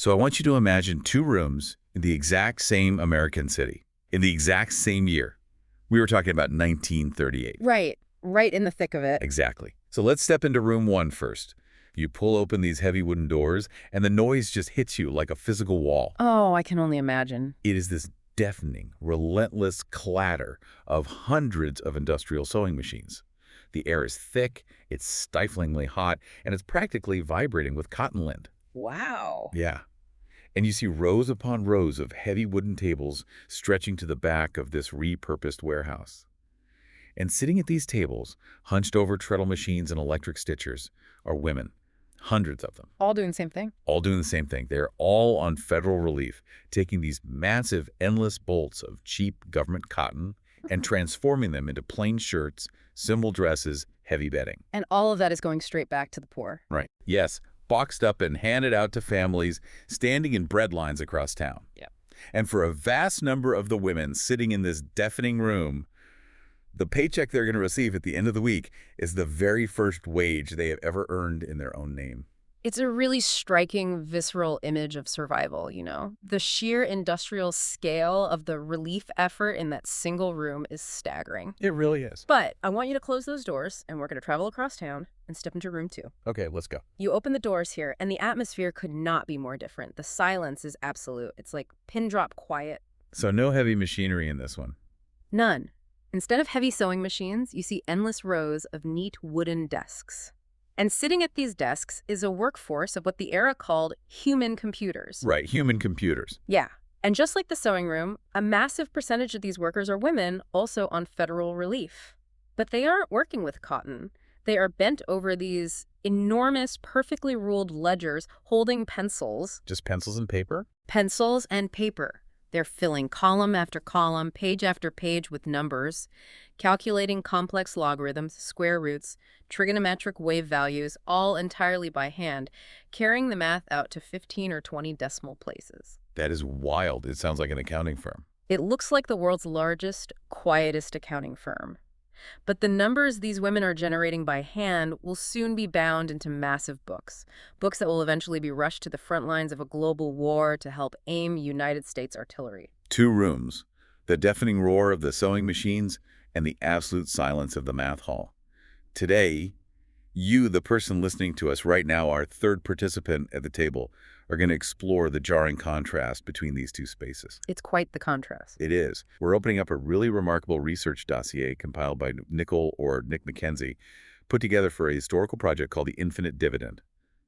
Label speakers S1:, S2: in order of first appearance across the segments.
S1: So I want you to imagine two rooms in the exact same American city, in the exact same year. We were talking about 1938.
S2: Right in the thick of it.
S1: Exactly. So let's step into room one first. You pull open these heavy wooden doors, and the noise just hits you like a physical wall.
S2: Oh, I can only imagine.
S1: It is this deafening, relentless clatter of hundreds of industrial sewing machines. The air is thick, it's stiflingly hot, and it's practically vibrating with cotton lint.
S2: Wow.
S1: Yeah. And you see rows upon rows of heavy wooden tables stretching to the back of this repurposed warehouse. And sitting at these tables, hunched over treadle machines and electric stitchers, are women. Hundreds of them.
S2: All doing the same thing?
S1: All doing the same thing. They're all on federal relief, taking these massive, endless bolts of cheap government cotton and transforming them into plain shirts, simple dresses, heavy bedding.
S2: And all of that is going straight back to the poor.
S1: Right. Yes. Boxed up and handed out to families standing in bread lines across town.
S2: Yeah.
S1: And for a vast number of the women sitting in this deafening room, the paycheck they're going to receive at the end of the week is the very first wage they have ever earned in their own name.
S2: It's a really striking, visceral image of survival, you know? The sheer industrial scale of the relief effort in that single room is staggering.
S1: It really is.
S2: But I want you to close those doors, and we're going to travel across town and step into room 2.
S1: Okay, let's go.
S2: You open the doors here, and the atmosphere could not be more different. The silence is absolute. It's like pin drop quiet.
S1: So no heavy machinery in this one.
S2: None. Instead of heavy sewing machines, you see endless rows of neat wooden desks. And sitting at these desks is a workforce of what the era called human computers.
S1: Right, human computers.
S2: Yeah. And just like the sewing room, a massive percentage of these workers are women, also on federal relief. But they aren't working with cotton. They are bent over these enormous, perfectly ruled ledgers holding pencils.
S1: Just pencils and paper?
S2: Pencils and paper. They're filling column after column, page after page with numbers, calculating complex logarithms, square roots, trigonometric wave values, all entirely by hand, carrying the math out to 15 or 20 decimal places.
S1: That is wild. It sounds like an accounting firm.
S2: It looks like the world's largest, quietest accounting firm. But the numbers these women are generating by hand will soon be bound into massive books that will eventually be rushed to the front lines of a global war to help aim United States artillery.
S1: Two rooms, the deafening roar of the sewing machines and the absolute silence of the math hall. Today, you, the person listening to us right now, our third participant at the table, are going to explore the jarring contrast between these two spaces.
S2: It's quite the contrast.
S1: It is. We're opening up a really remarkable research dossier compiled by Nick McKenzie, put together for a historical project called The Infinite Dividend.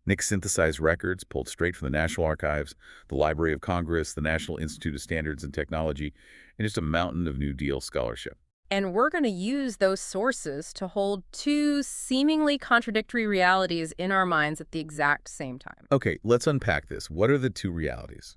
S1: Nick synthesized records pulled straight from the National Archives, the Library of Congress, the National Institute of Standards and Technology, and just a mountain of New Deal scholarship.
S2: And we're going to use those sources to hold two seemingly contradictory realities in our minds at the exact same time.
S1: Okay, let's unpack this. What are the two realities?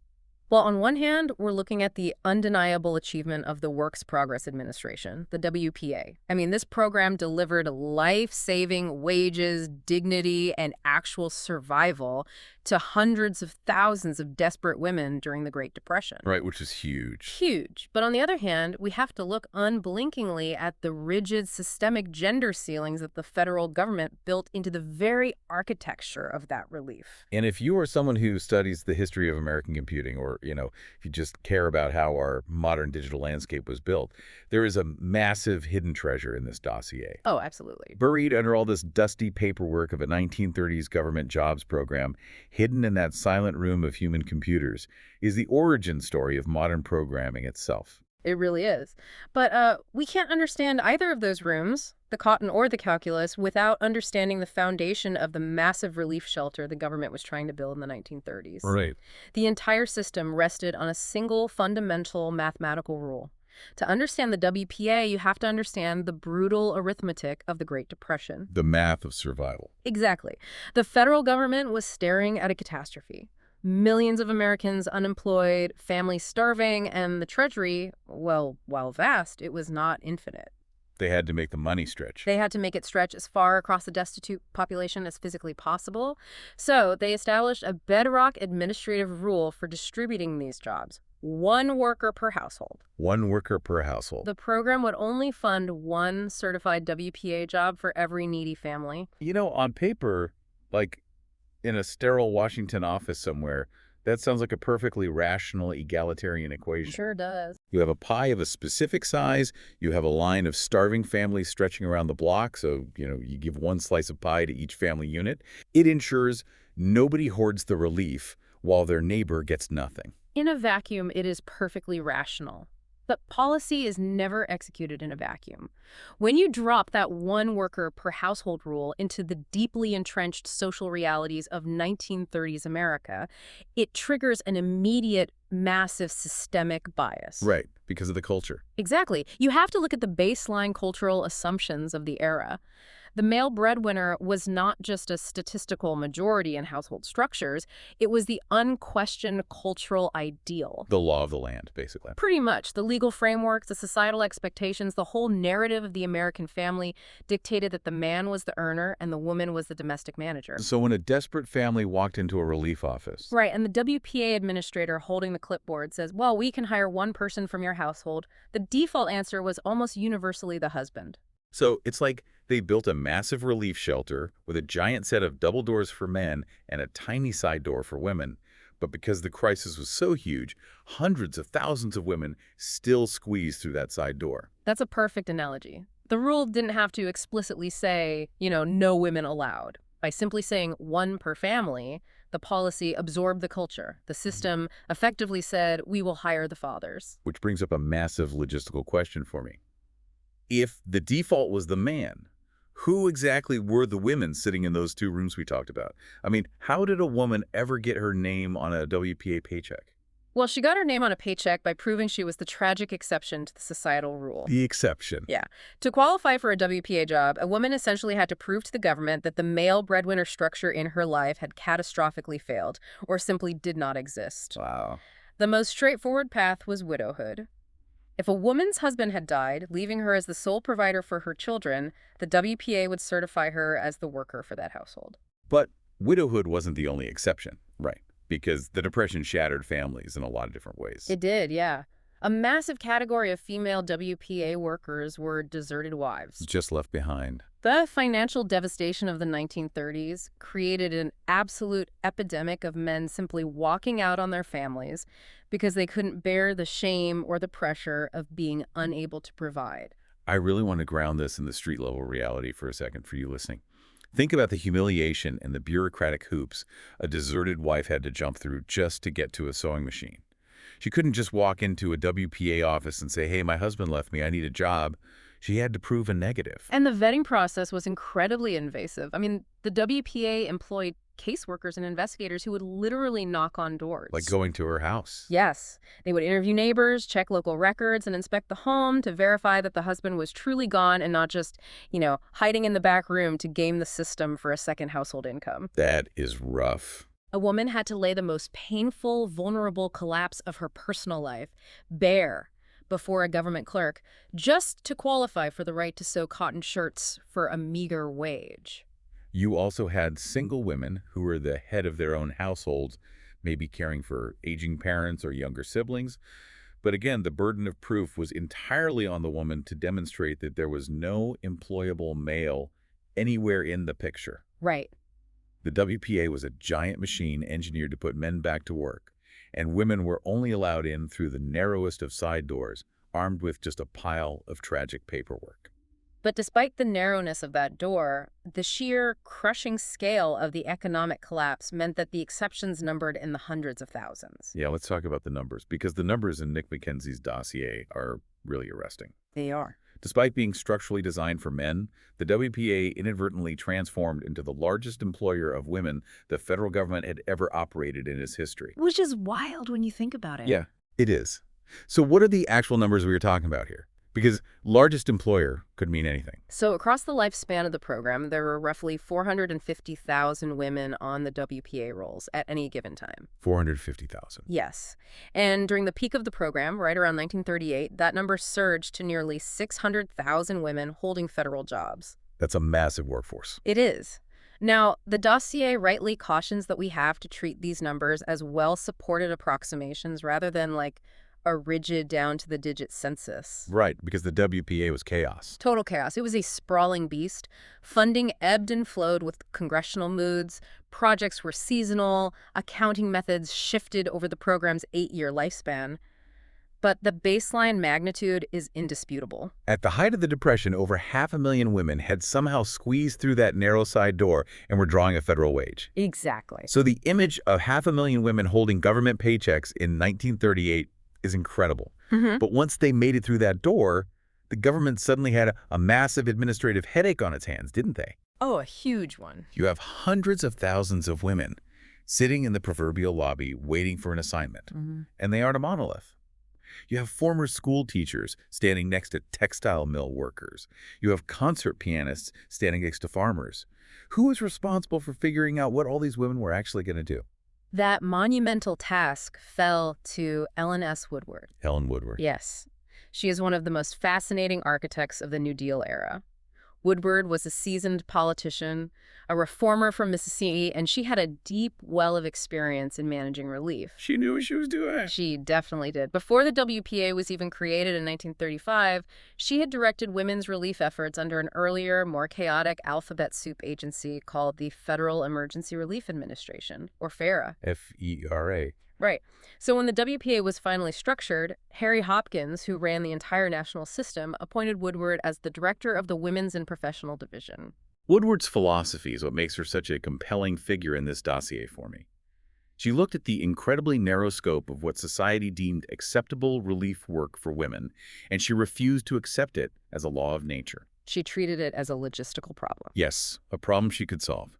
S2: Well, on one hand, we're looking at the undeniable achievement of the Works Progress Administration, the WPA. I mean, this program delivered life-saving wages, dignity, and actual survival to hundreds of thousands of desperate women during the Great Depression.
S1: Right, which is huge.
S2: Huge. But on the other hand, we have to look unblinkingly at the rigid systemic gender ceilings that the federal government built into the very architecture of that relief.
S1: And if you are someone who studies the history of American computing, or, if you just care about how our modern digital landscape was built, there is a massive hidden treasure in this dossier.
S2: Oh, absolutely.
S1: Buried under all this dusty paperwork of a 1930s government jobs program, hidden in that silent room of human computers, is the origin story of modern programming itself.
S2: It really is. But we can't understand either of those rooms, the cotton or the calculus, without understanding the foundation of the massive relief shelter the government was trying to build in the 1930s.
S1: Right.
S2: The entire system rested on a single fundamental mathematical rule. To understand the WPA, you have to understand the brutal arithmetic of the Great Depression.
S1: The math of survival.
S2: Exactly. The federal government was staring at a catastrophe. Millions of Americans unemployed, families starving, and the treasury, well, while vast, it was not infinite.
S1: They had to make the money stretch.
S2: They had to make it stretch as far across the destitute population as physically possible. So they established a bedrock administrative rule for distributing these jobs. 1 worker per household.
S1: 1 worker per household.
S2: The program would only fund 1 certified WPA job for every needy family.
S1: On paper, like in a sterile Washington office somewhere, That sounds like a perfectly rational, egalitarian equation.
S2: Sure does.
S1: You have a pie of a specific size, you have a line of starving families stretching around the block, so, you give one slice of pie to each family unit. It ensures nobody hoards the relief while their neighbor gets nothing.
S2: In a vacuum, it is perfectly rational. But policy is never executed in a vacuum. When you drop that one worker per household rule into the deeply entrenched social realities of 1930s America, it triggers an immediate, massive systemic bias.
S1: Right, because of the culture.
S2: Exactly. You have to look at the baseline cultural assumptions of the era. The male breadwinner was not just a statistical majority in household structures, it was the unquestioned cultural ideal.
S1: The law of the land, basically.
S2: Pretty much. The legal frameworks, the societal expectations, the whole narrative of the American family dictated that the man was the earner and the woman was the domestic manager.
S1: So when a desperate family walked into a relief office,
S2: Right, and the WPA administrator holding the clipboard says, well, we can hire one person from your household. The default answer was almost universally the husband.
S1: so it's like they built a massive relief shelter with a giant set of double doors for men and a tiny side door for women. But because the crisis was so huge, hundreds of thousands of women still squeezed through that side door.
S2: That's a perfect analogy. The rule didn't have to explicitly say, no women allowed. By simply saying one per family, the policy absorbed the culture. The system effectively said, we will hire the fathers.
S1: Which brings up a massive logistical question for me. If the default was the man, who exactly were the women sitting in those two rooms we talked about? I mean, how did a woman ever get her name on a WPA paycheck?
S2: Well, she got her name on a paycheck by proving she was the tragic exception to the societal rule.
S1: The exception.
S2: Yeah. To qualify for a WPA job, a woman essentially had to prove to the government that the male breadwinner structure in her life had catastrophically failed or simply did not exist.
S1: Wow.
S2: The most straightforward path was widowhood. If a woman's husband had died, leaving her as the sole provider for her children, the WPA would certify her as the worker for that household.
S1: But widowhood wasn't the only exception, right? Because the Depression shattered families in a lot of different ways.
S2: It did, yeah. A massive category of female WPA workers were deserted wives.
S1: Just left behind.
S2: The financial devastation of the 1930s created an absolute epidemic of men simply walking out on their families because they couldn't bear the shame or the pressure of being unable to provide.
S1: I really want to ground this in the street-level reality for a second for you listening. Think about the humiliation and the bureaucratic hoops a deserted wife had to jump through just to get to a sewing machine. She couldn't just walk into a WPA office and say, hey, my husband left me, I need a job. She had to prove a negative.
S2: And the vetting process was incredibly invasive. I mean, the WPA employed caseworkers and investigators who would literally knock on doors.
S1: Like going to her house.
S2: Yes. They would interview neighbors, check local records, and inspect the home to verify that the husband was truly gone and not just, hiding in the back room to game the system for a second household income.
S1: That is rough.
S2: A woman had to lay the most painful, vulnerable collapse of her personal life bare before a government clerk just to qualify for the right to sew cotton shirts for a meager wage.
S1: You also had single women who were the head of their own households, maybe caring for aging parents or younger siblings. But again, the burden of proof was entirely on the woman to demonstrate that there was no employable male anywhere in the picture.
S2: Right.
S1: The WPA was a giant machine engineered to put men back to work, and women were only allowed in through the narrowest of side doors, armed with just a pile of tragic paperwork.
S2: But despite the narrowness of that door, the sheer crushing scale of the economic collapse meant that the exceptions numbered in the hundreds of thousands.
S1: Yeah, let's talk about the numbers, because the numbers in Nick McKenzie's dossier are really arresting.
S2: They are.
S1: Despite being structurally designed for men, the WPA inadvertently transformed into the largest employer of women the federal government had ever operated in its history.
S2: Which is wild when you think about it.
S1: Yeah, it is. So what are the actual numbers we were talking about here? Because largest employer could mean anything.
S2: So across the lifespan of the program, there were roughly 450,000 women on the WPA rolls at any given time.
S1: 450,000.
S2: Yes. And during the peak of the program, right around 1938, that number surged to nearly 600,000 women holding federal jobs.
S1: That's a massive workforce.
S2: It is. Now, the dossier rightly cautions that we have to treat these numbers as well-supported approximations rather than like a rigid down-to-the-digit census.
S1: Right, because the WPA was chaos.
S2: Total chaos. It was a sprawling beast. Funding ebbed and flowed with congressional moods. Projects were seasonal. Accounting methods shifted over the program's 8-year lifespan. But the baseline magnitude is indisputable.
S1: At the height of the Depression, over 500,000 women had somehow squeezed through that narrow side door and were drawing a federal wage.
S2: Exactly.
S1: So the image of 500,000 women holding government paychecks in 1938 is incredible. But once they made it through that door, the government suddenly had a massive administrative headache on its hands, didn't they?
S2: Oh, a huge one.
S1: You have hundreds of thousands of women sitting in the proverbial lobby waiting for an assignment, and they aren't a monolith. You have former school teachers standing next to textile mill workers. You have concert pianists standing next to farmers. Who is responsible for figuring out what all these women were actually going to do?
S2: That monumental task fell to Ellen S. Woodward.
S1: Ellen Woodward.
S2: Yes. She is one of the most fascinating architects of the New Deal era. Woodward was a seasoned politician, a reformer from Mississippi, and she had a deep well of experience in managing relief.
S1: She knew what she was doing.
S2: She definitely did. Before the WPA was even created in 1935, she had directed women's relief efforts under an earlier, more chaotic alphabet soup agency called the Federal Emergency Relief Administration, or FERA.
S1: FERA.
S2: Right. So when the WPA was finally structured, Harry Hopkins, who ran the entire national system, appointed Woodward as the director of the Women's and Professional Division.
S1: Woodward's philosophy is what makes her such a compelling figure in this dossier for me. She looked at the incredibly narrow scope of what society deemed acceptable relief work for women, and she refused to accept it as a law of nature.
S2: She treated it as a logistical problem.
S1: Yes, a problem she could solve.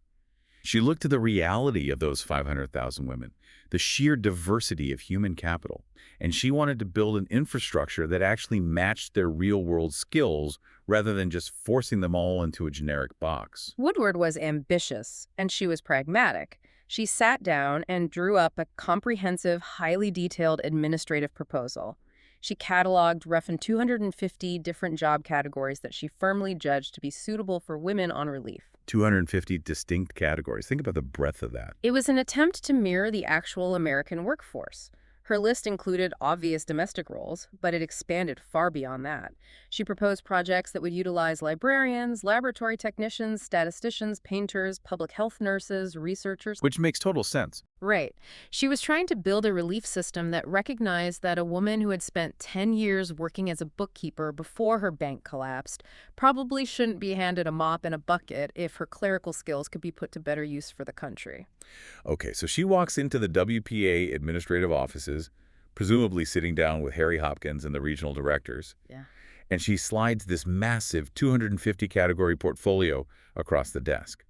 S1: She looked to the reality of those 500,000 women, the sheer diversity of human capital, and she wanted to build an infrastructure that actually matched their real-world skills rather than just forcing them all into a generic box.
S2: Woodward was ambitious, and she was pragmatic. She sat down and drew up a comprehensive, highly detailed administrative proposal. She cataloged roughly 250 different job categories that she firmly judged to be suitable for women on relief.
S1: 250 distinct categories. Think about the breadth of that.
S2: It was an attempt to mirror the actual American workforce. Her list included obvious domestic roles, but it expanded far beyond that. She proposed projects that would utilize librarians, laboratory technicians, statisticians, painters, public health nurses, researchers.
S1: Which makes total sense.
S2: Right. She was trying to build a relief system that recognized that a woman who had spent 10 years working as a bookkeeper before her bank collapsed probably shouldn't be handed a mop and a bucket if her clerical skills could be put to better use for the country.
S1: Okay, so she walks into the WPA administrative offices, presumably sitting down with Harry Hopkins and the regional directors.
S2: Yeah.
S1: And she slides this massive 250 category portfolio across the desk.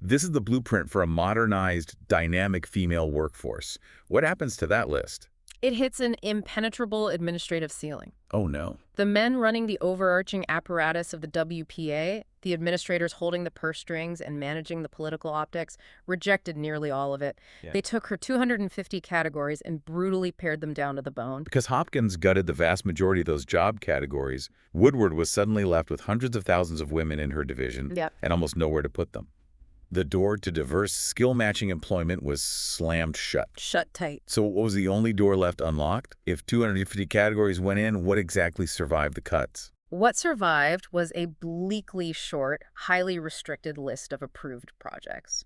S1: This is the blueprint for a modernized, dynamic female workforce. What happens to that list?
S2: It hits an impenetrable administrative ceiling.
S1: Oh, no.
S2: The men running the overarching apparatus of the WPA, the administrators holding the purse strings and managing the political optics, rejected nearly all of it.
S1: Yeah.
S2: They took her 250 categories and brutally pared them down to the bone.
S1: Because Hopkins gutted the vast majority of those job categories, Woodward was suddenly left with hundreds of thousands of women in her division and almost nowhere to put them. The door to diverse, skill-matching employment was slammed shut.
S2: Shut tight.
S1: So what was the only door left unlocked? If 250 categories went in, what exactly survived the cuts?
S2: What survived was a bleakly short, highly restricted list of approved projects.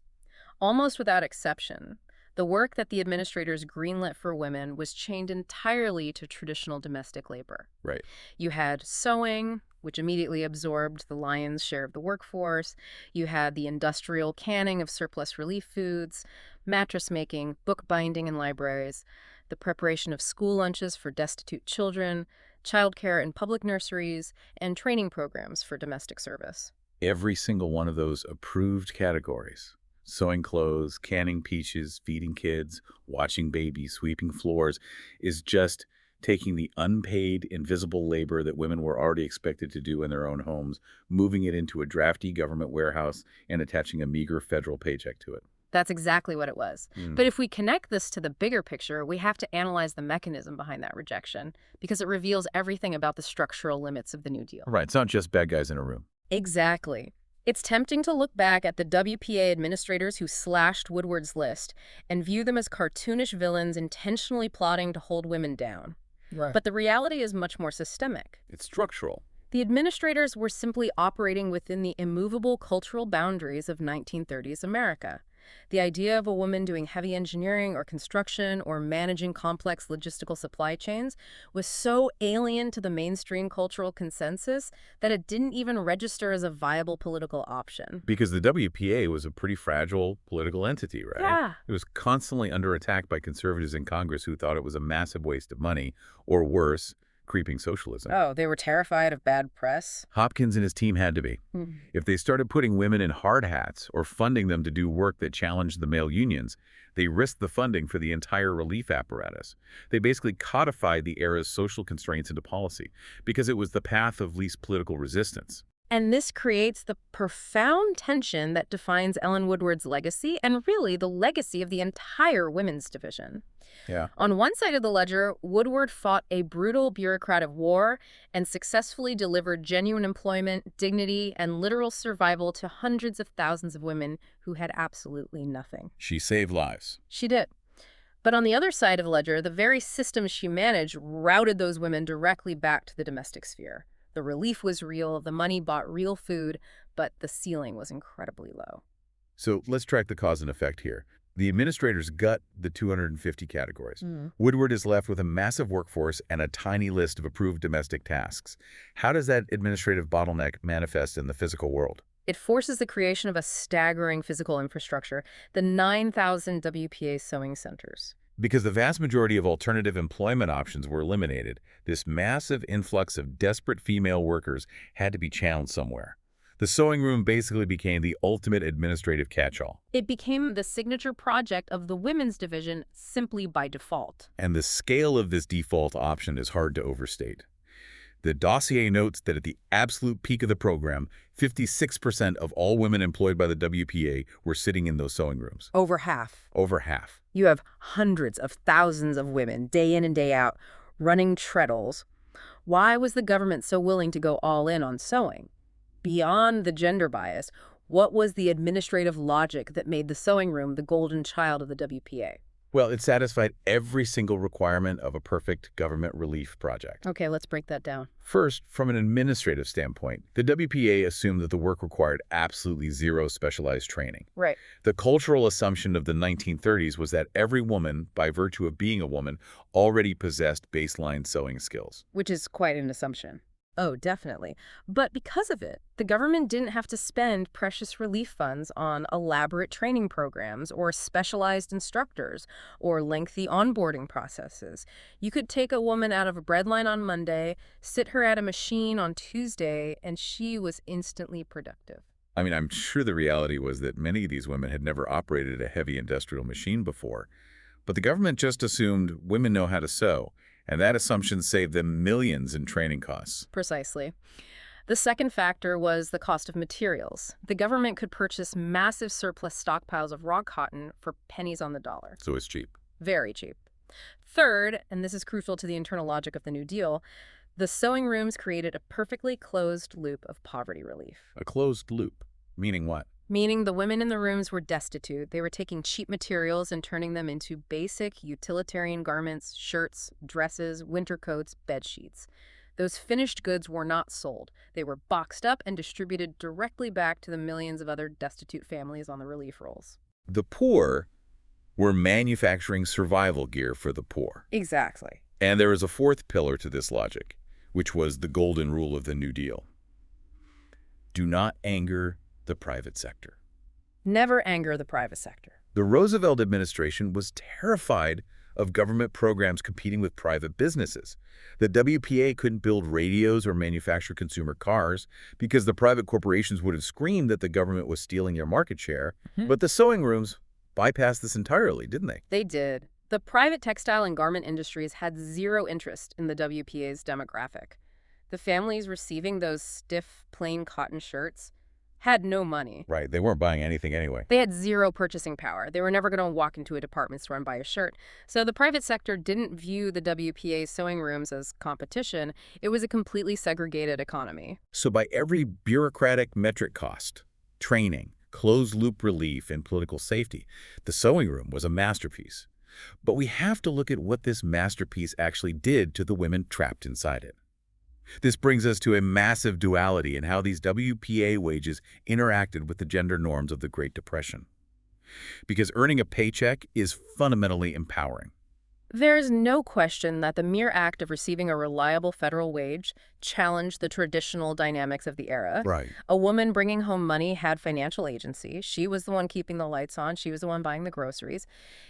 S2: Almost without exception, the work that the administrators greenlit for women was chained entirely to traditional domestic labor.
S1: Right.
S2: You had sewing, which immediately absorbed the lion's share of the workforce. You had the industrial canning of surplus relief foods, mattress making, book binding in libraries, the preparation of school lunches for destitute children, childcare in public nurseries, and training programs for domestic service.
S1: Every single one of those approved categories, sewing clothes, canning peaches, feeding kids, watching babies, sweeping floors, is just taking the unpaid, invisible labor that women were already expected to do in their own homes, moving it into a drafty government warehouse, and attaching a meager federal paycheck to it.
S2: That's exactly what it was. But if we connect this to the bigger picture, we have to analyze the mechanism behind that rejection, because it reveals everything about the structural limits of the New Deal.
S1: Right, it's not just bad guys in a room.
S2: Exactly. It's tempting to look back at the WPA administrators who slashed Woodward's list and view them as cartoonish villains intentionally plotting to hold women down.
S1: Right.
S2: But the reality is much more systemic.
S1: It's structural.
S2: The administrators were simply operating within the immovable cultural boundaries of 1930s America. The idea of a woman doing heavy engineering or construction or managing complex logistical supply chains was so alien to the mainstream cultural consensus that it didn't even register as a viable political option.
S1: Because the WPA was a pretty fragile political entity, right?
S2: Yeah.
S1: It was constantly under attack by conservatives in Congress who thought it was a massive waste of money, or worse, creeping socialism.
S2: Oh, they were terrified of bad press?
S1: Hopkins and his team had to be. If they started putting women in hard hats or funding them to do work that challenged the male unions, they risked the funding for the entire relief apparatus. They basically codified the era's social constraints into policy because it was the path of least political resistance.
S2: And this creates the profound tension that defines Ellen Woodward's legacy and really the legacy of the entire women's division.
S1: Yeah.
S2: On one side of the ledger, Woodward fought a brutal bureaucratic war and successfully delivered genuine employment, dignity, and literal survival to hundreds of thousands of women who had absolutely nothing.
S1: She saved lives.
S2: She did. But on the other side of the ledger, the very system she managed routed those women directly back to the domestic sphere. The relief was real, the money bought real food, but the ceiling was incredibly low.
S1: So let's track the cause and effect here. The administrators gut the 250 categories. Woodward is left with a massive workforce and a tiny list of approved domestic tasks. How does that administrative bottleneck manifest in the physical world?
S2: It forces the creation of a staggering physical infrastructure, the 9,000 WPA sewing centers.
S1: Because the vast majority of alternative employment options were eliminated, this massive influx of desperate female workers had to be channeled somewhere. The sewing room basically became the ultimate administrative catch-all.
S2: It became the signature project of the women's division simply by default.
S1: And the scale of this default option is hard to overstate. The dossier notes that at the absolute peak of the program, 56% of all women employed by the WPA were sitting in those sewing rooms.
S2: Over half.
S1: Over half.
S2: You have hundreds of thousands of women, day in and day out, running treadles. Why was the government so willing to go all in on sewing? Beyond the gender bias, what was the administrative logic that made the sewing room the golden child of the WPA?
S1: Well, it satisfied every single requirement of a perfect government relief project.
S2: Okay, let's break that down.
S1: First, from an administrative standpoint, the WPA assumed that the work required absolutely zero specialized training.
S2: Right.
S1: The cultural assumption of the 1930s was that every woman, by virtue of being a woman, already possessed baseline sewing skills.
S2: Which is quite an assumption. Oh, definitely. But because of it, the government didn't have to spend precious relief funds on elaborate training programs or specialized instructors or lengthy onboarding processes. You could take a woman out of a breadline on Monday, sit her at a machine on Tuesday, and she was instantly productive.
S1: I mean, I'm sure the reality was that many of these women had never operated a heavy industrial machine before, but the government just assumed women know how to sew. And that assumption saved them millions in training costs.
S2: Precisely. The second factor was the cost of materials. The government could purchase massive surplus stockpiles of raw cotton for pennies on the dollar.
S1: So it's cheap.
S2: Very cheap. Third, and this is crucial to the internal logic of the New Deal, the sewing rooms created a perfectly closed loop of poverty relief.
S1: A closed loop. Meaning what?
S2: Meaning the women in the rooms were destitute. They were taking cheap materials and turning them into basic utilitarian garments, shirts, dresses, winter coats, bed sheets. Those finished goods were not sold. They were boxed up and distributed directly back to the millions of other destitute families on the relief rolls.
S1: The poor were manufacturing survival gear for the poor.
S2: Exactly.
S1: And there is a fourth pillar to this logic, which was the golden rule of the New Deal. Do not anger the private sector.
S2: Never anger the private sector.
S1: The Roosevelt administration was terrified of government programs competing with private businesses. The WPA couldn't build radios or manufacture consumer cars because the private corporations would have screamed that the government was stealing their market share. But the sewing rooms bypassed this entirely, didn't they?
S2: They did. The private textile and garment industries had zero interest in the WPA's demographic. The families receiving those stiff, plain cotton shirts had no money.
S1: Right, they weren't buying anything anyway.
S2: They had zero purchasing power. They were never going to walk into a department store and buy a shirt. So the private sector didn't view the WPA sewing rooms as competition. It was a completely segregated economy.
S1: So by every bureaucratic metric cost, training, closed-loop relief, and political safety, the sewing room was a masterpiece. But we have to look at what this masterpiece actually did to the women trapped inside it. This brings us to a massive duality in how these WPA wages interacted with the gender norms of the Great Depression. Because earning a paycheck is fundamentally empowering.
S2: There's no question that the mere act of receiving a reliable federal wage challenged the traditional dynamics of the era.
S1: Right.
S2: A woman bringing home money had financial agency. She was the one keeping the lights on. She was the one buying the groceries.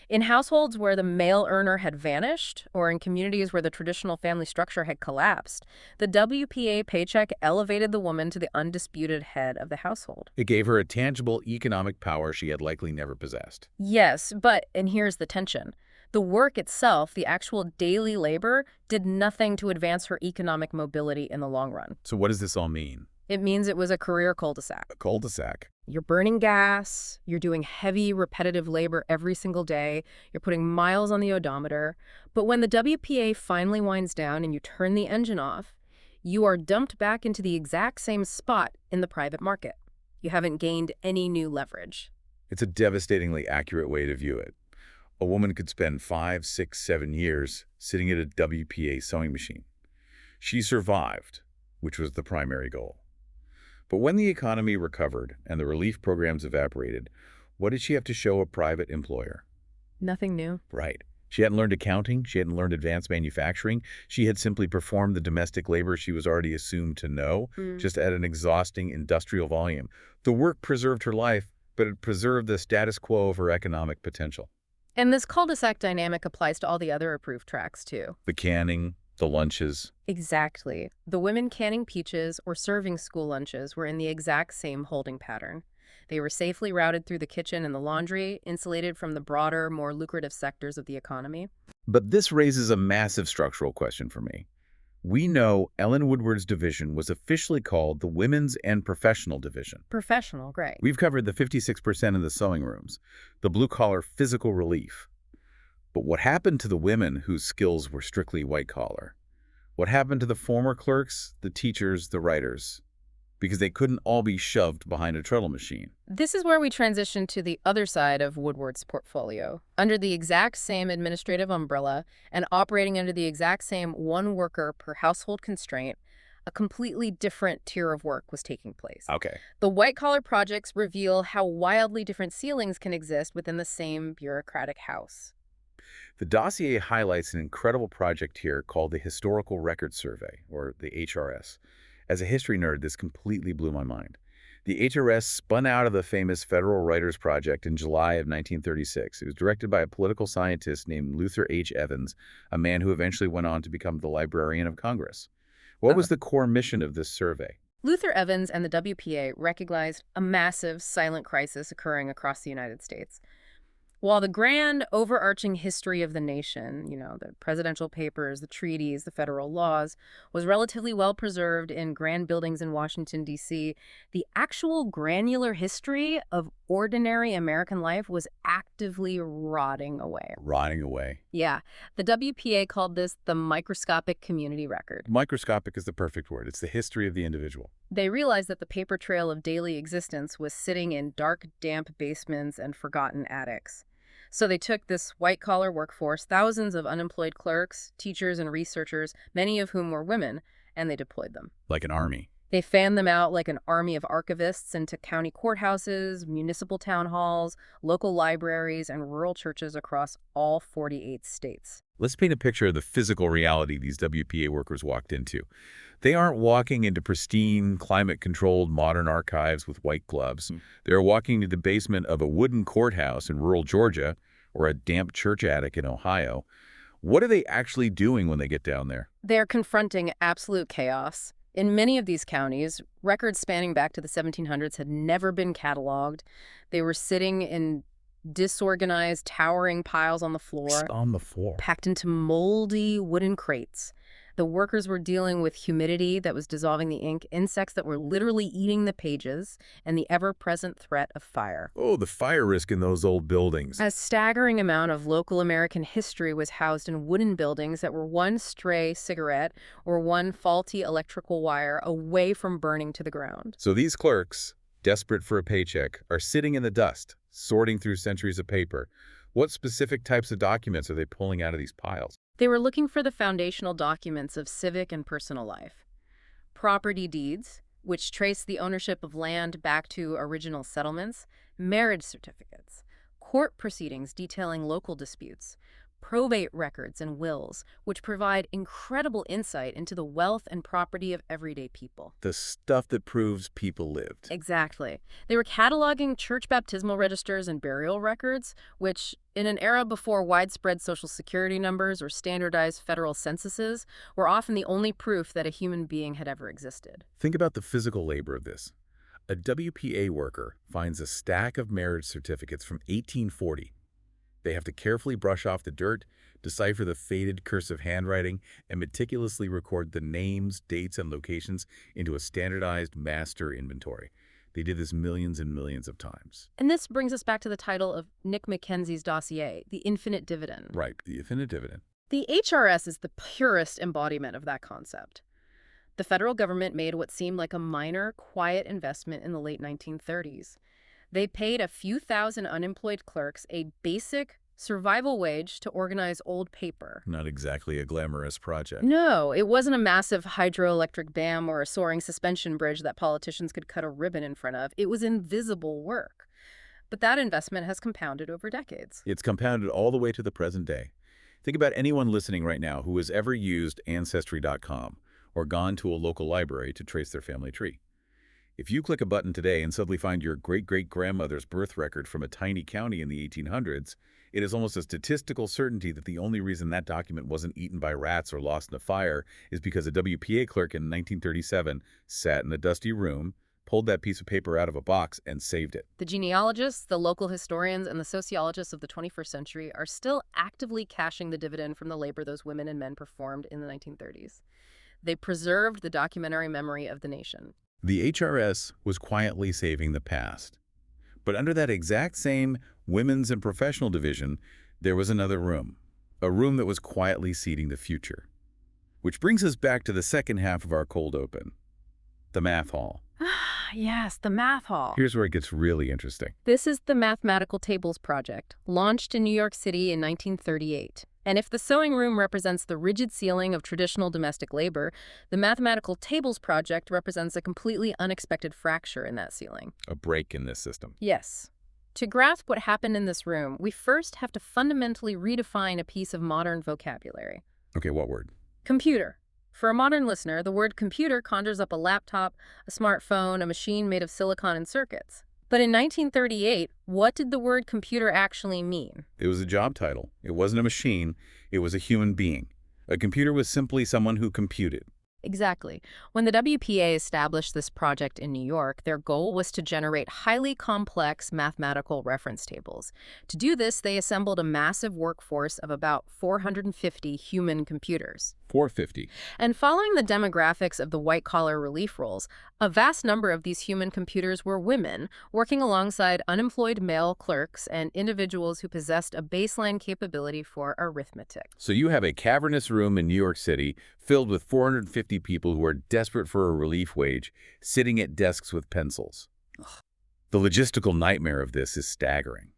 S2: In households where the male earner had vanished, or in communities where the traditional family structure had collapsed, the WPA paycheck elevated the woman to the undisputed head of the household.
S1: It gave her a tangible economic power she had likely never possessed.
S2: Yes, but, and here's the tension, the work itself, the actual daily labor, did nothing to advance her economic mobility in the long run.
S1: So what does this all mean?
S2: It means it was a career cul-de-sac.
S1: A cul-de-sac.
S2: You're burning gas, you're doing heavy, repetitive labor every single day, you're putting miles on the odometer. But when the WPA finally winds down and you turn the engine off, you are dumped back into the exact same spot in the private market. You haven't gained any new leverage.
S1: It's a devastatingly accurate way to view it. A woman could spend 5, 6, 7 years sitting at a WPA sewing machine. She survived, which was the primary goal. But when the economy recovered and the relief programs evaporated, what did she have to show a private employer?
S2: Nothing new.
S1: Right. She hadn't learned accounting. She hadn't learned advanced manufacturing. She had simply performed the domestic labor she was already assumed to know, just at an exhausting industrial volume. The work preserved her life, but it preserved the status quo of her economic potential.
S2: And this cul-de-sac dynamic applies to all the other approved tracks, too.
S1: The canning, the lunches.
S2: Exactly. The women canning peaches or serving school lunches were in the exact same holding pattern. They were safely routed through the kitchen and the laundry, insulated from the broader, more lucrative sectors of the economy.
S1: But this raises a massive structural question for me. We know Ellen Woodward's division was officially called the Women's and Professional Division.
S2: Professional, great.
S1: We've covered the 56% in the sewing rooms, the blue-collar physical relief. But what happened to the women whose skills were strictly white-collar? What happened to the former clerks, the teachers, the writers? Because they couldn't all be shoved behind a treadle machine.
S2: This is where we transition to the other side of Woodward's portfolio. Under the exact same administrative umbrella and operating under the exact same one worker per household constraint, a completely different tier of work was taking place.
S1: Okay.
S2: The white-collar projects reveal how wildly different ceilings can exist within the same bureaucratic house.
S1: The dossier highlights an incredible project here called the Historical Records Survey, or the HRS. As a history nerd, this completely blew my mind. The HRS spun out of the famous Federal Writers Project in July of 1936. It was directed by a political scientist named Luther H. Evans, a man who eventually went on to become the Librarian of Congress. What was the core mission of this survey?
S2: Luther Evans and the WPA recognized a massive silent crisis occurring across the United States. While the grand, overarching history of the nation, the presidential papers, the treaties, the federal laws, was relatively well preserved in grand buildings in Washington, D.C., the actual granular history of ordinary American life was actively rotting away.
S1: Rotting away.
S2: Yeah. The WPA called this the microscopic community record.
S1: Microscopic is the perfect word. It's the history of the individual.
S2: They realized that the paper trail of daily existence was sitting in dark, damp basements and forgotten attics. So they took this white-collar workforce, thousands of unemployed clerks, teachers, and researchers, many of whom were women, and they deployed them.
S1: Like an army.
S2: They fanned them out like an army of archivists into county courthouses, municipal town halls, local libraries, and rural churches across all 48 states.
S1: Let's paint a picture of the physical reality these WPA workers walked into. They aren't walking into pristine, climate-controlled modern archives with white gloves. They're walking into the basement of a wooden courthouse in rural Georgia or a damp church attic in Ohio. What are they actually doing when they get down there?
S2: They're confronting absolute chaos. In many of these counties, records spanning back to the 1700s had never been cataloged. They were sitting in disorganized, towering piles on the floor.
S1: On the floor.
S2: Packed into moldy wooden crates. The workers were dealing with humidity that was dissolving the ink, insects that were literally eating the pages, and the ever-present threat of fire.
S1: Oh, the fire risk in those old buildings.
S2: A staggering amount of local American history was housed in wooden buildings that were one stray cigarette or one faulty electrical wire away from burning to the ground.
S1: So these clerks, desperate for a paycheck, are sitting in the dust, sorting through centuries of paper, What specific types of documents are they pulling out of these piles?
S2: They were looking for the foundational documents of civic and personal life. Property deeds, which trace the ownership of land back to original settlements, marriage certificates, court proceedings detailing local disputes, probate records and wills, which provide incredible insight into the wealth and property of everyday people.
S1: The stuff that proves people lived.
S2: Exactly. They were cataloging church baptismal registers and burial records, which, in an era before widespread social security numbers or standardized federal censuses, were often the only proof that a human being had ever existed.
S1: Think about the physical labor of this. A WPA worker finds a stack of marriage certificates from 1840. They have to carefully brush off the dirt, decipher the faded cursive handwriting, and meticulously record the names, dates, and locations into a standardized master inventory. They did this millions and millions of times.
S2: And this brings us back to the title of Nick Mackenzie's dossier, The Infinite Dividend.
S1: Right, the infinite dividend.
S2: The HRS is the purest embodiment of that concept. The federal government made what seemed like a minor, quiet investment in the late 1930s. They paid a few thousand unemployed clerks a basic survival wage to organize old paper.
S1: Not exactly a glamorous project.
S2: No, it wasn't a massive hydroelectric dam or a soaring suspension bridge that politicians could cut a ribbon in front of. It was invisible work. But that investment has compounded over decades.
S1: It's compounded all the way to the present day. Think about anyone listening right now who has ever used Ancestry.com or gone to a local library to trace their family tree. If you click a button today and suddenly find your great-great-grandmother's birth record from a tiny county in the 1800s, it is almost a statistical certainty that the only reason that document wasn't eaten by rats or lost in a fire is because a WPA clerk in 1937 sat in a dusty room, pulled that piece of paper out of a box, and saved it.
S2: The genealogists, the local historians, and the sociologists of the 21st century are still actively cashing the dividend from the labor those women and men performed in the 1930s. They preserved the documentary memory of the nation.
S1: The HRS was quietly saving the past. But under that exact same women's and professional division, there was another room, a room that was quietly seeding the future. Which brings us back to the second half of our cold open, the math hall.
S2: Yes, the math hall.
S1: Here's where it gets really interesting.
S2: This is the Mathematical Tables Project, launched in New York City in 1938. And if the sewing room represents the rigid ceiling of traditional domestic labor, the Mathematical Tables Project represents a completely unexpected fracture in that ceiling.
S1: A break in this system.
S2: Yes. To grasp what happened in this room, we first have to fundamentally redefine a piece of modern vocabulary.
S1: Okay, what word?
S2: Computer. For a modern listener, the word computer conjures up a laptop, a smartphone, a machine made of silicon and circuits. But in 1938, what did the word computer actually mean?
S1: It was a job title. It wasn't a machine. It was a human being. A computer was simply someone who computed.
S2: Exactly. When the WPA established this project in New York, their goal was to generate highly complex mathematical reference tables. To do this, they assembled a massive workforce of about 450 human computers.
S1: 450.
S2: And following the demographics of the white-collar relief roles, a vast number of these human computers were women, working alongside unemployed male clerks and individuals who possessed a baseline capability for arithmetic.
S1: So you have a cavernous room in New York City filled with 450 people who are desperate for a relief wage, sitting at desks with pencils. The logistical nightmare of this is staggering.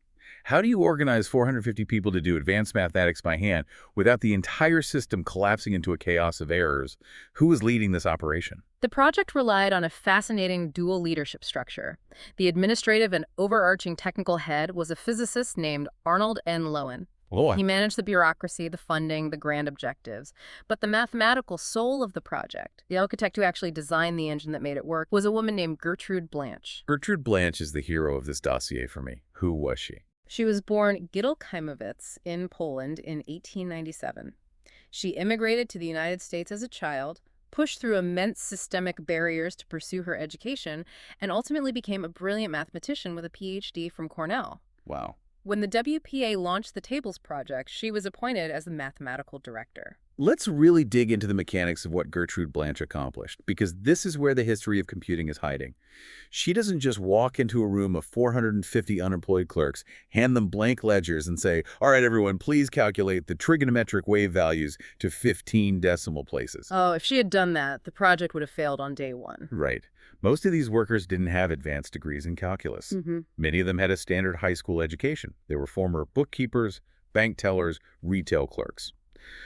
S1: How do you organize 450 people to do advanced mathematics by hand without the entire system collapsing into a chaos of errors? Who is leading this operation?
S2: The project relied on a fascinating dual leadership structure. The administrative and overarching technical head was a physicist named Arnold N. Lowen. He managed the bureaucracy, the funding, the grand objectives. But the mathematical soul of the project, the architect who actually designed the engine that made it work, was a woman named Gertrude Blanch.
S1: Gertrude Blanch is the hero of this dossier for me. Who was she?
S2: She was born Gittel-Kymowicz in Poland in 1897. She immigrated to the United States as a child, pushed through immense systemic barriers to pursue her education, and ultimately became a brilliant mathematician with a PhD from Cornell.
S1: Wow.
S2: When the WPA launched the Tables Project, she was appointed as the mathematical director.
S1: Let's really dig into the mechanics of what Gertrude Blanch accomplished, because this is where the history of computing is hiding. She doesn't just walk into a room of 450 unemployed clerks, hand them blank ledgers, and say, "All right, everyone, please calculate the trigonometric wave values to 15 decimal places."
S2: Oh, if she had done that, the project would have failed on day one.
S1: Right. Most of these workers didn't have advanced degrees in calculus.
S2: Hmm.
S1: Many of them had a standard high school education. They were former bookkeepers, bank tellers, retail clerks.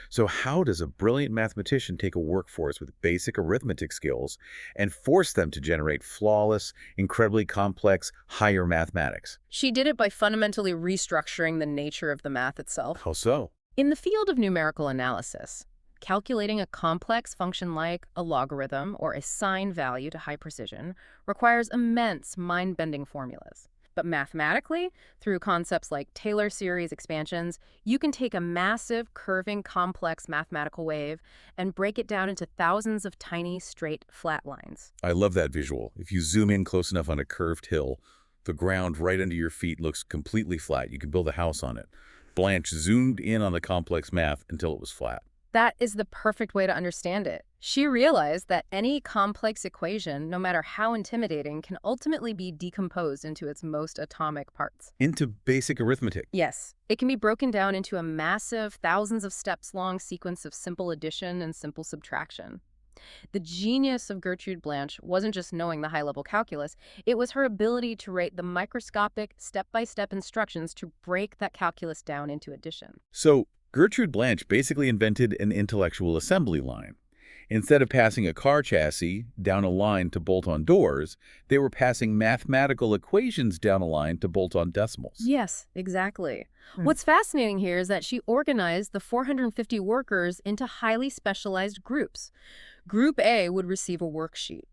S1: So how does a brilliant mathematician take a workforce with basic arithmetic skills and force them to generate flawless, incredibly complex, higher mathematics?
S2: She did it by fundamentally restructuring the nature of the math itself.
S1: How so?
S2: In the field of numerical analysis, calculating a complex function like a logarithm or a sine value to high precision requires immense mind-bending formulas. But mathematically, through concepts like Taylor series expansions, you can take a massive, curving, complex mathematical wave and break it down into thousands of tiny, straight, flat lines.
S1: I love that visual. If you zoom in close enough on a curved hill, the ground right under your feet looks completely flat. You can build a house on it. Blanche zoomed in on the complex math until it was flat.
S2: That is the perfect way to understand it. She realized that any complex equation, no matter how intimidating, can ultimately be decomposed into its most atomic parts.
S1: Into basic arithmetic.
S2: Yes, it can be broken down into a massive, thousands of steps long sequence of simple addition and simple subtraction. The genius of Gertrude Blanch wasn't just knowing the high-level calculus, it was her ability to write the microscopic, step-by-step instructions to break that calculus down into addition.
S1: So Gertrude Blanch basically invented an intellectual assembly line. Instead of passing a car chassis down a line to bolt on doors, they were passing mathematical equations down a line to bolt on decimals.
S2: Yes, exactly. What's fascinating here is that she organized the 450 workers into highly specialized groups. Group A would receive a worksheet.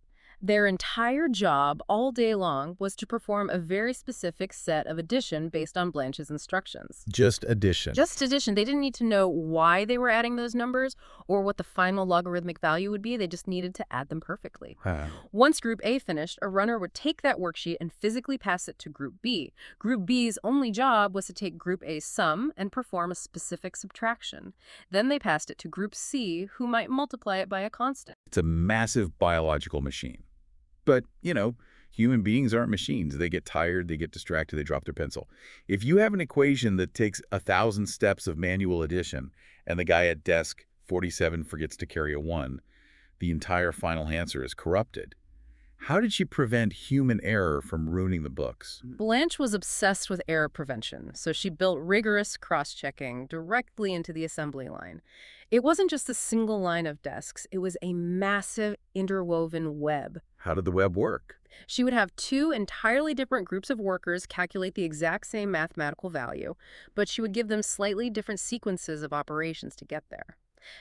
S2: Their entire job all day long was to perform a very specific set of addition based on Blanche's instructions.
S1: Just addition.
S2: Just addition. They didn't need to know why they were adding those numbers or what the final logarithmic value would be. They just needed to add them perfectly. Once Group A finished, a runner would take that worksheet and physically pass it to Group B. Group B's only job was to take Group A's sum and perform a specific subtraction. Then they passed it to Group C, who might multiply it by a constant.
S1: It's a massive biological machine. But, human beings aren't machines. They get tired, they get distracted, they drop their pencil. If you have an equation that takes 1,000 steps of manual addition and the guy at desk 47 forgets to carry a 1, the entire final answer is corrupted. How did she prevent human error from ruining the books?
S2: Blanche was obsessed with error prevention, so she built rigorous cross-checking directly into the assembly line. It wasn't just a single line of desks, it was a massive interwoven web.
S1: How did the web work?
S2: She would have two entirely different groups of workers calculate the exact same mathematical value, but she would give them slightly different sequences of operations to get there.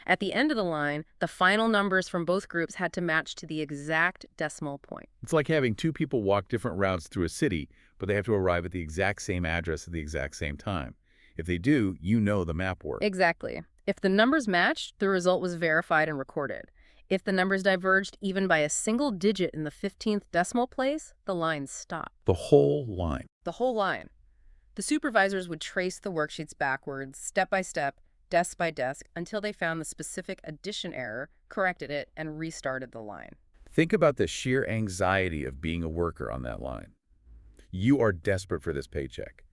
S2: At the end of the line, the final numbers from both groups had to match to the exact decimal point.
S1: It's like having two people walk different routes through a city, but they have to arrive at the exact same address at the exact same time. If they do, the map worked.
S2: Exactly. If the numbers matched, the result was verified and recorded. If the numbers diverged even by a single digit in the 15th decimal place, the line stopped.
S1: The whole line.
S2: The whole line. The supervisors would trace the worksheets backwards, step by step, desk by desk, until they found the specific addition error, corrected it, and restarted the line.
S1: Think about the sheer anxiety of being a worker on that line. You are desperate for this paycheck.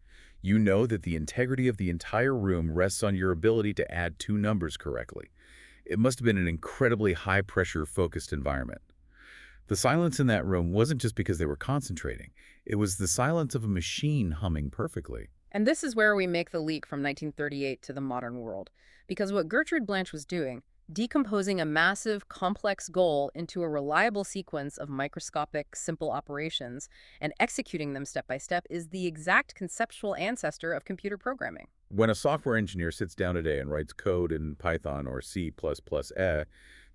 S1: You know that the integrity of the entire room rests on your ability to add two numbers correctly. It must have been an incredibly high-pressure, focused environment. The silence in that room wasn't just because they were concentrating. It was the silence of a machine humming perfectly.
S2: And this is where we make the leap from 1938 to the modern world. Because what Gertrude Blanch was doing, decomposing a massive, complex goal into a reliable sequence of microscopic, simple operations and executing them step by step, is the exact conceptual ancestor of computer programming.
S1: When a software engineer sits down today and writes code in Python or C++,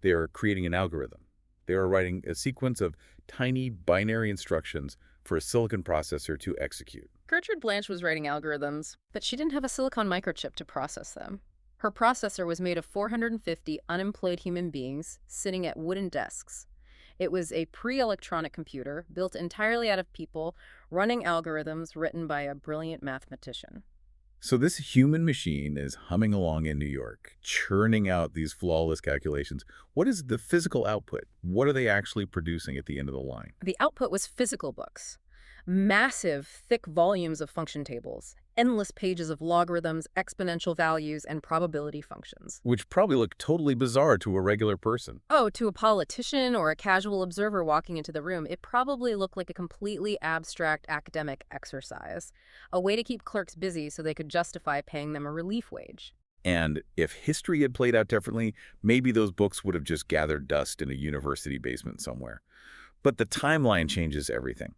S1: they are creating an algorithm. They are writing a sequence of tiny binary instructions for a silicon processor to execute.
S2: Gertrude Blanch was writing algorithms, but she didn't have a silicon microchip to process them. Her processor was made of 450 unemployed human beings sitting at wooden desks. It was a pre-electronic computer built entirely out of people running algorithms written by a brilliant mathematician.
S1: So this human machine is humming along in New York, churning out these flawless calculations. What is the physical output? What are they actually producing at the end of the line?
S2: The output was physical books. Massive, thick volumes of function tables. endless pages of logarithms, exponential values, and probability functions.
S1: Which probably looked totally bizarre to a regular person.
S2: Oh, to a politician or a casual observer walking into the room, it probably looked like a completely abstract academic exercise, a way to keep clerks busy so they could justify paying them a relief wage.
S1: And if history had played out differently, maybe those books would have just gathered dust in a university basement somewhere. But the timeline changes everything.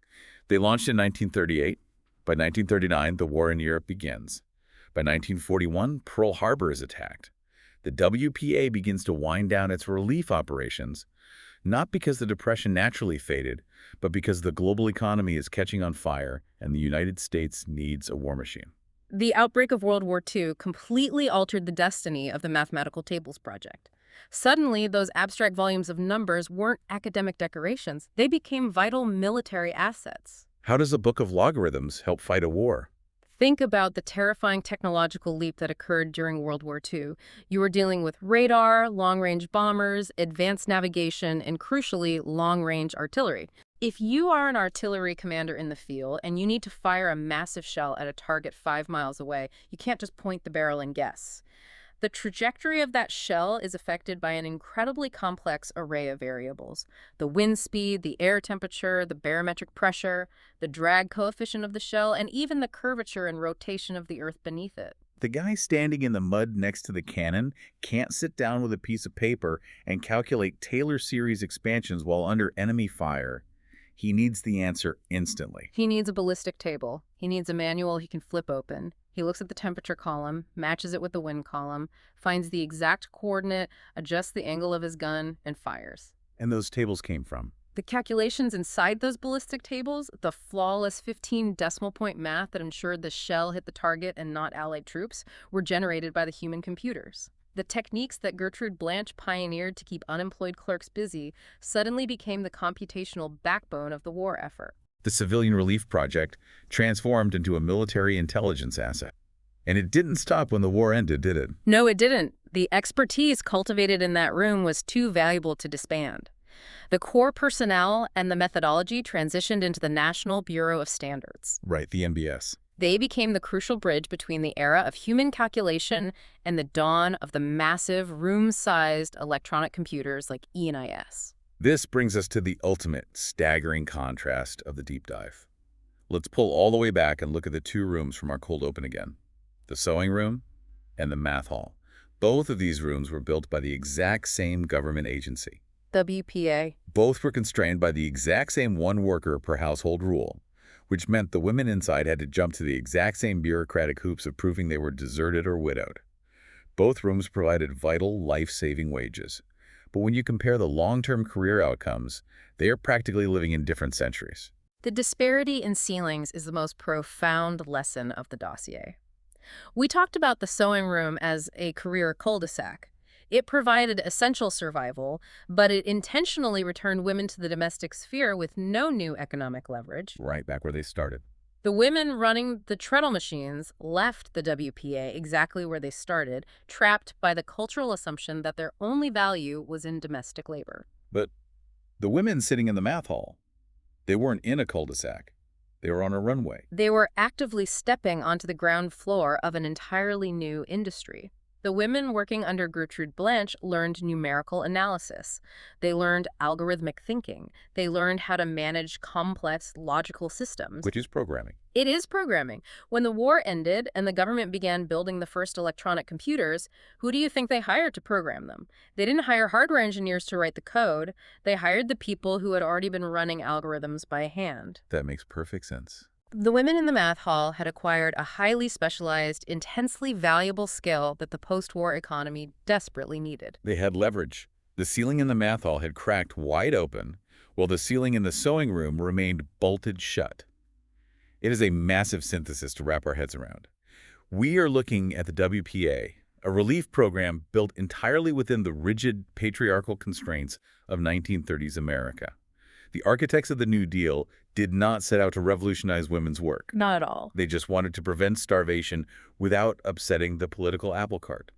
S1: They launched in 1938. By 1939, the war in Europe begins. By 1941, Pearl Harbor is attacked. The WPA begins to wind down its relief operations, not because the Depression naturally faded, but because the global economy is catching on fire and the United States needs a war machine.
S2: The outbreak of World War II completely altered the destiny of the Mathematical Tables Project. Suddenly, those abstract volumes of numbers weren't academic decorations. They became vital military assets.
S1: How does a book of logarithms help fight a war?
S2: Think about the terrifying technological leap that occurred during World War II. You were dealing with radar, long-range bombers, advanced navigation, and crucially, long-range artillery. If you are an artillery commander in the field and you need to fire a massive shell at a target 5 miles away, you can't just point the barrel and guess. The trajectory of that shell is affected by an incredibly complex array of variables. The wind speed, the air temperature, the barometric pressure, the drag coefficient of the shell, and even the curvature and rotation of the earth beneath it.
S1: The guy standing in the mud next to the cannon can't sit down with a piece of paper and calculate Taylor series expansions while under enemy fire. He needs the answer instantly.
S2: He needs a ballistic table. He needs a manual he can flip open. He looks at the temperature column, matches it with the wind column, finds the exact coordinate, adjusts the angle of his gun, and fires.
S1: And those tables came from?
S2: The calculations inside those ballistic tables, the flawless 15 decimal point math that ensured the shell hit the target and not Allied troops, were generated by the human computers. The techniques that Gertrude Blanch pioneered to keep unemployed clerks busy suddenly became the computational backbone of the war effort.
S1: The civilian relief project transformed into a military intelligence asset. And it didn't stop when the war ended, did it?
S2: No, it didn't. The expertise cultivated in that room was too valuable to disband. The core personnel and the methodology transitioned into the National Bureau of Standards.
S1: Right, the NBS.
S2: They became the crucial bridge between the era of human calculation and the dawn of the massive, room-sized electronic computers like ENIS.
S1: This brings us to the ultimate, staggering contrast of the deep dive. Let's pull all the way back and look at the two rooms from our cold open again. The sewing room and the math hall. Both of these rooms were built by the exact same government agency.
S2: WPA.
S1: Both were constrained by the exact same one worker per household rule, which meant the women inside had to jump to the exact same bureaucratic hoops of proving they were deserted or widowed. Both rooms provided vital, life-saving wages. But when you compare the long-term career outcomes, they are practically living in different centuries.
S2: The disparity in ceilings is the most profound lesson of the dossier. We talked about the sewing room as a career cul-de-sac. It provided essential survival, but it intentionally returned women to the domestic sphere with no new economic leverage.
S1: Right back where they started.
S2: The women running the treadle machines left the WPA exactly where they started, trapped by the cultural assumption that their only value was in domestic labor.
S1: But the women sitting in the math hall, they weren't in a cul-de-sac. They were on a runway.
S2: They were actively stepping onto the ground floor of an entirely new industry. The women working under Gertrude Blanch learned numerical analysis. They learned algorithmic thinking. They learned how to manage complex logical systems.
S1: Which is programming.
S2: It is programming. When the war ended and the government began building the first electronic computers, who do you think they hired to program them? They didn't hire hardware engineers to write the code. They hired the people who had already been running algorithms by hand.
S1: That makes perfect sense.
S2: The women in the math hall had acquired a highly specialized, intensely valuable skill that the post-war economy desperately needed.
S1: They had leverage. The ceiling in the math hall had cracked wide open, while the ceiling in the sewing room remained bolted shut. It is a massive synthesis to wrap our heads around. We are looking at the WPA, a relief program built entirely within the rigid patriarchal constraints of 1930s America. The architects of the New Deal did not set out to revolutionize women's work.
S2: Not at all.
S1: They just wanted to prevent starvation without upsetting the political apple cart.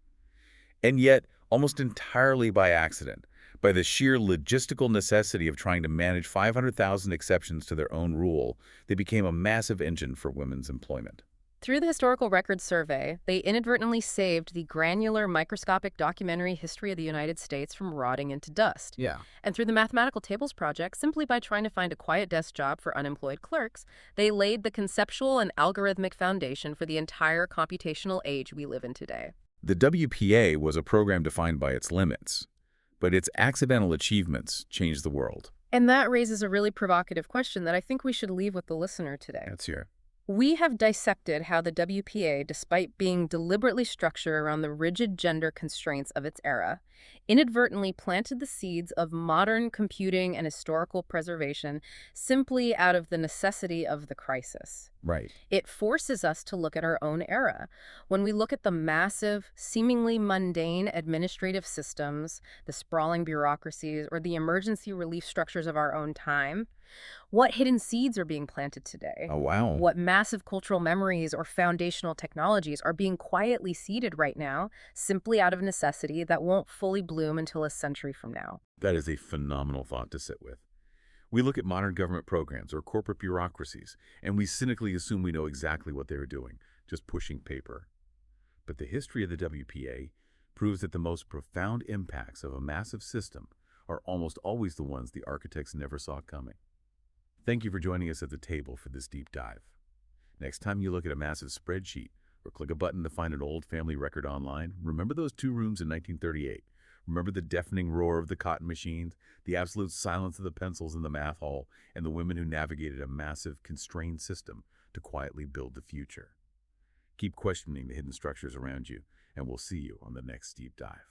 S1: And yet, almost entirely by accident, by the sheer logistical necessity of trying to manage 500,000 exceptions to their own rule, they became a massive engine for women's employment.
S2: Through the Historical Records Survey, they inadvertently saved the granular microscopic documentary history of the United States from rotting into dust.
S3: Yeah.
S2: And through the Mathematical Tables Project, simply by trying to find a quiet desk job for unemployed clerks, they laid the conceptual and algorithmic foundation for the entire computational age we live in today.
S1: The WPA was a program defined by its limits, but its accidental achievements changed the world.
S2: And that raises a really provocative question that I think we should leave with the listener today.
S1: Let's hear.
S2: We have dissected how the WPA, despite being deliberately structured around the rigid gender constraints of its era, inadvertently planted the seeds of modern computing and historical preservation simply out of the necessity of the crisis.
S1: Right.
S2: It forces us to look at our own era. When we look at the massive, seemingly mundane administrative systems, the sprawling bureaucracies, or the emergency relief structures of our own time, what hidden seeds are being planted today?
S1: Oh, wow.
S2: What massive cultural memories or foundational technologies are being quietly seeded right now, simply out of necessity that won't fully bloom until a century from now?
S1: That is a phenomenal thought to sit with. We look at modern government programs or corporate bureaucracies, and we cynically assume we know exactly what they are doing, just pushing paper. But the history of the WPA proves that the most profound impacts of a massive system are almost always the ones the architects never saw coming. Thank you for joining us at the table for this deep dive. Next time you look at a massive spreadsheet or click a button to find an old family record online, remember those 2 rooms in 1938. Remember the deafening roar of the cotton machines, the absolute silence of the pencils in the math hall, and the women who navigated a massive, constrained system to quietly build the future. Keep questioning the hidden structures around you, and we'll see you on the next deep dive.